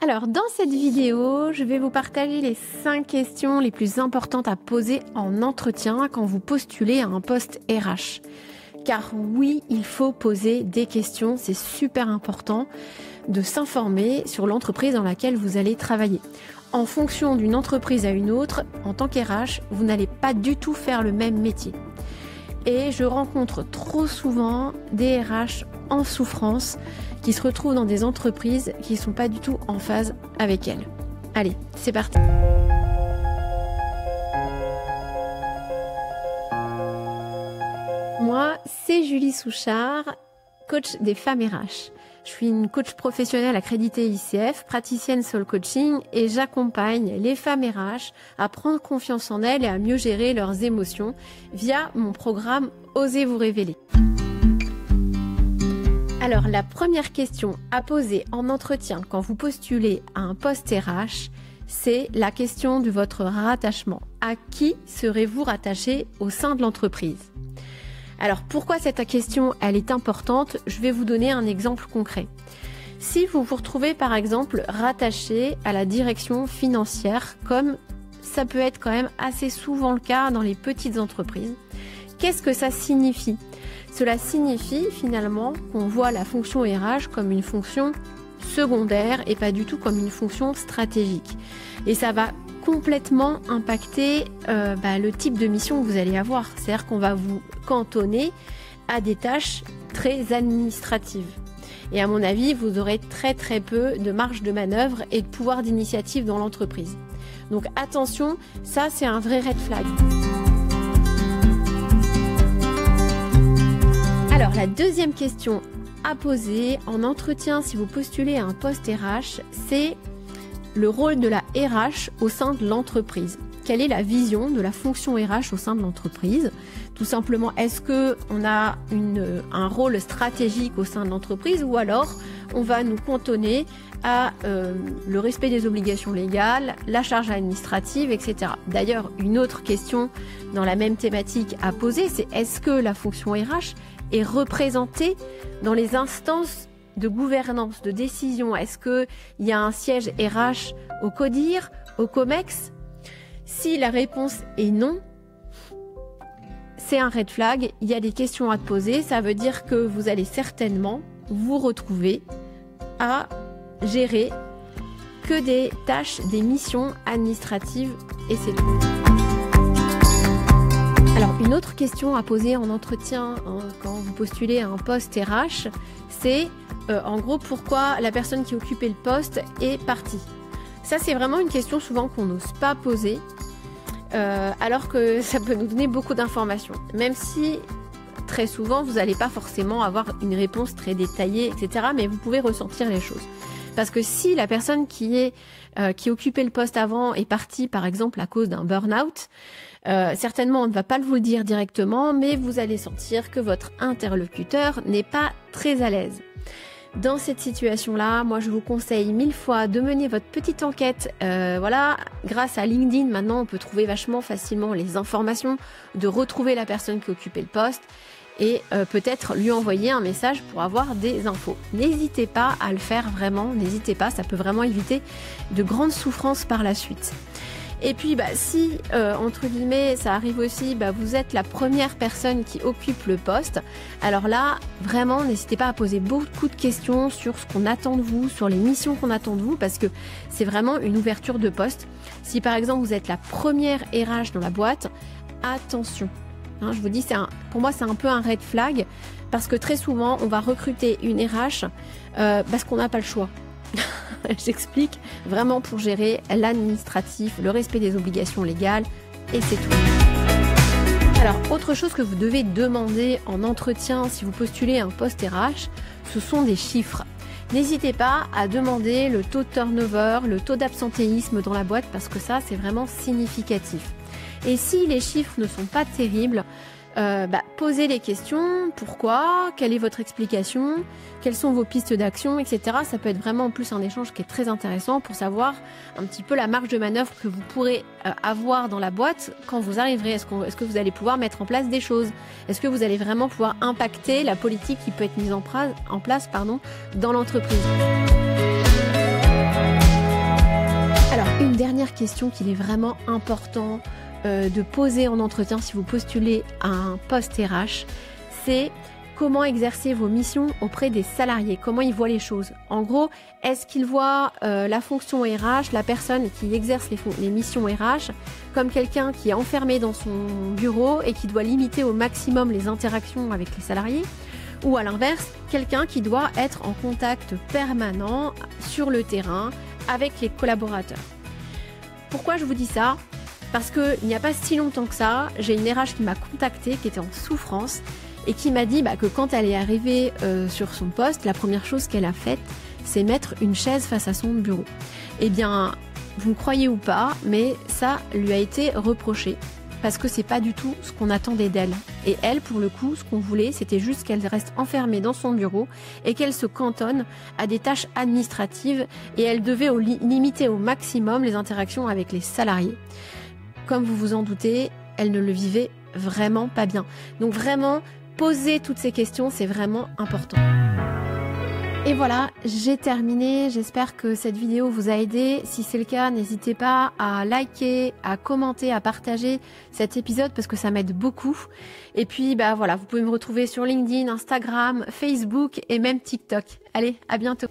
Alors, dans cette vidéo, je vais vous partager les 5 questions les plus importantes à poser en entretien quand vous postulez à un poste RH. Car oui, il faut poser des questions, c'est super important de s'informer sur l'entreprise dans laquelle vous allez travailler. En fonction d'une entreprise à une autre, en tant qu'RH, vous n'allez pas du tout faire le même métier. Et je rencontre trop souvent des RH en souffrance qui se retrouvent dans des entreprises qui ne sont pas du tout en phase avec elles. Allez, c'est parti. Moi, c'est Julie Souchard, coach des femmes RH. Je suis une coach professionnelle accréditée ICF, praticienne Soul Coaching, et j'accompagne les femmes RH à prendre confiance en elles et à mieux gérer leurs émotions via mon programme Osez vous révéler. Alors, la première question à poser en entretien quand vous postulez à un poste RH, c'est la question de votre rattachement. À qui serez-vous rattaché au sein de l'entreprise ? Alors, pourquoi cette question, elle est importante ? Je vais vous donner un exemple concret. Si vous vous retrouvez, par exemple, rattaché à la direction financière, comme ça peut être quand même assez souvent le cas dans les petites entreprises, qu'est-ce que ça signifie ? Cela signifie finalement qu'on voit la fonction RH comme une fonction secondaire et pas du tout comme une fonction stratégique. Et ça va complètement impacter le type de mission que vous allez avoir. C'est-à-dire qu'on va vous cantonner à des tâches très administratives. Et à mon avis, vous aurez très très peu de marge de manœuvre et de pouvoir d'initiative dans l'entreprise. Donc attention, ça c'est un vrai red flag. Alors la deuxième question à poser en entretien si vous postulez à un poste RH, c'est le rôle de la RH au sein de l'entreprise. Quelle est la vision de la fonction RH au sein de l'entreprise ? Tout simplement, est-ce qu'on a un rôle stratégique au sein de l'entreprise ou alors on va nous cantonner à le respect des obligations légales, la charge administrative, etc. D'ailleurs, une autre question dans la même thématique à poser, c'est est-ce que la fonction RH est représentée dans les instances de gouvernance, de décision? Est-ce qu'il y a un siège RH au CODIR, au COMEX ? Si la réponse est non, c'est un red flag, il y a des questions à te poser, ça veut dire que vous allez certainement vous retrouver à gérer que des tâches, des missions administratives et c'est tout. Alors, une autre question à poser en entretien quand vous postulez à un poste RH, c'est en gros pourquoi la personne qui occupait le poste est partie. Ça, c'est vraiment une question souvent qu'on n'ose pas poser, alors que ça peut nous donner beaucoup d'informations. Même si très souvent, vous n'allez pas forcément avoir une réponse très détaillée, etc. Mais vous pouvez ressentir les choses. Parce que si la personne qui occupait le poste avant est partie, par exemple, à cause d'un burn-out, certainement on ne va pas vous le dire directement, mais vous allez sentir que votre interlocuteur n'est pas très à l'aise. Dans cette situation-là, moi je vous conseille 1000 fois de mener votre petite enquête. Grâce à LinkedIn, maintenant on peut trouver vachement facilement les informations, de retrouver la personne qui occupait le poste et peut-être lui envoyer un message pour avoir des infos. N'hésitez pas à le faire vraiment, n'hésitez pas, ça peut vraiment éviter de grandes souffrances par la suite. Et puis si, entre guillemets, ça arrive aussi, vous êtes la première personne qui occupe le poste, alors là, vraiment, n'hésitez pas à poser beaucoup de questions sur ce qu'on attend de vous, sur les missions qu'on attend de vous, parce que c'est vraiment une ouverture de poste. Si par exemple, vous êtes la première RH dans la boîte, attention. Je vous dis, pour moi, c'est un peu un red flag, parce que très souvent, on va recruter une RH parce qu'on n'a pas le choix. J'explique, vraiment pour gérer l'administratif, le respect des obligations légales, et c'est tout. Alors, autre chose que vous devez demander en entretien si vous postulez un poste RH, ce sont des chiffres. N'hésitez pas à demander le taux de turnover, le taux d'absentéisme dans la boîte, parce que ça, c'est vraiment significatif. Et si les chiffres ne sont pas terribles, posez les questions, pourquoi, quelle est votre explication, quelles sont vos pistes d'action, etc. Ça peut être vraiment en plus un échange qui est très intéressant pour savoir un petit peu la marge de manœuvre que vous pourrez avoir dans la boîte quand vous arriverez. Est-ce que vous allez pouvoir mettre en place des choses ? Est-ce que vous allez vraiment pouvoir impacter la politique qui peut être mise en place dans l'entreprise ? première question qu'il est vraiment important de poser en entretien si vous postulez à un poste RH, c'est comment exercer vos missions auprès des salariés, comment ils voient les choses. En gros, est-ce qu'ils voient la fonction RH, la personne qui exerce les missions RH, comme quelqu'un qui est enfermé dans son bureau et qui doit limiter au maximum les interactions avec les salariés, ou à l'inverse, quelqu'un qui doit être en contact permanent sur le terrain avec les collaborateurs. Pourquoi je vous dis ça ? Parce qu'il n'y a pas si longtemps que ça, j'ai une RH qui m'a contactée, qui était en souffrance, et qui m'a dit que quand elle est arrivée sur son poste, la première chose qu'elle a faite, c'est mettre une chaise face à son bureau. Eh bien, vous me croyez ou pas, mais ça lui a été reproché, parce que c'est pas du tout ce qu'on attendait d'elle. Et elle, pour le coup, ce qu'on voulait, c'était juste qu'elle reste enfermée dans son bureau et qu'elle se cantonne à des tâches administratives, et elle devait limiter au maximum les interactions avec les salariés. Comme vous vous en doutez, elle ne le vivait vraiment pas bien. Donc vraiment, poser toutes ces questions, c'est vraiment important. Et voilà, j'ai terminé. J'espère que cette vidéo vous a aidé. Si c'est le cas, n'hésitez pas à liker, à commenter, à partager cet épisode parce que ça m'aide beaucoup. Et puis, voilà, vous pouvez me retrouver sur LinkedIn, Instagram, Facebook et même TikTok. Allez, à bientôt.